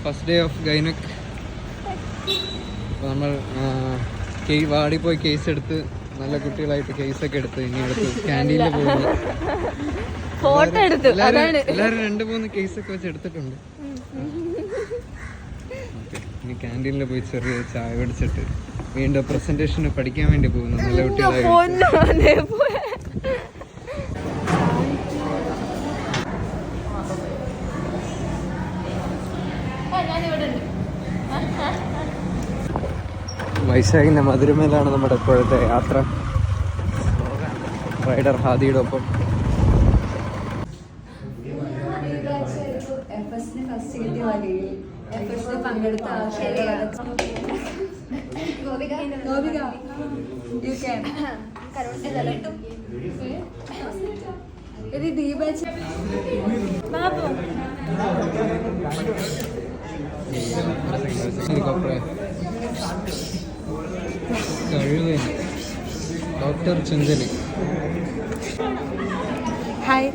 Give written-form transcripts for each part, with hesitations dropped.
First day of gynaec. അപ്പോൾ നമ്മൾ വാടി പോയി കേസ് എടുത്ത് നല്ല കുട്ടികളായിട്ട് കേസൊക്കെ എടുത്ത് ഇനി അടുത്ത് ക്യാൻറ്റീനിൽ പോകുന്നു. ഫോട്ടോ എടുത്തു. എല്ലാവരും 2-3 കേസൊക്കെ വെച്ച് എടുത്തിട്ടുണ്ട്. ഇനി ക്യാൻറ്റീനിൽ പോയി ചെറിയ ചായ പിടിച്ചിട്ട് വീണ്ടും പ്രസന്റേഷന് പഠിക്കാൻ വേണ്ടി പോകുന്നു നല്ല കുട്ടികളായിട്ട്. വൈശാഖിന്റെ മധുരമേലാണ് നമ്മുടെ ഇപ്പോഴത്തെ യാത്ര. റൈഡർ ഹാദിയുടെ ഒപ്പം. ഡോക്ടർ ചുഞ്ചലി. ഹായ്.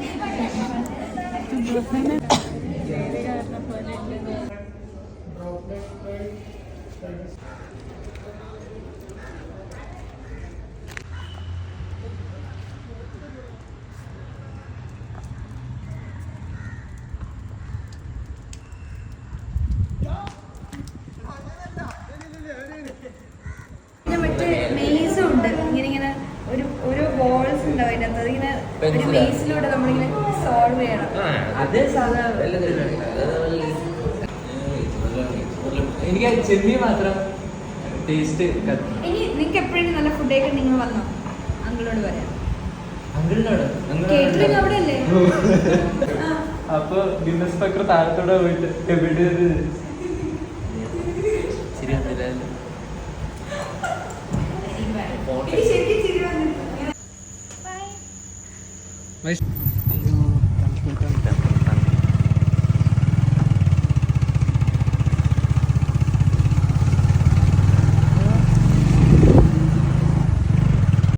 മറ്റേ മെയ്സും ഉണ്ട്. ഇങ്ങനെ ഒരു ബോൾസ് ഉണ്ടാവും അതിനകത്ത്. അതിങ്ങനെ ഒരു മെയ്സിലൂടെ നമ്മളിങ്ങനെ സോൾവ് ചെയ്യണം. എനിക്ക് ചെമ്മീൻ മാത്രം ടേസ്റ്റ്. ഇനി നിങ്ങൾക്ക് എപ്പോഴും നല്ല ഫുഡ് കഴിക്കാൻ നിങ്ങൾ വന്നോ? അങ്കിളോട് പറയാം. കേറ്ററിംഗ് അവിടെ അല്ലേ? അപ്പൊ ഗിന്നസ് ബക്കർ താഴത്തോടെ പോയിട്ട് എവിടെ ശരി.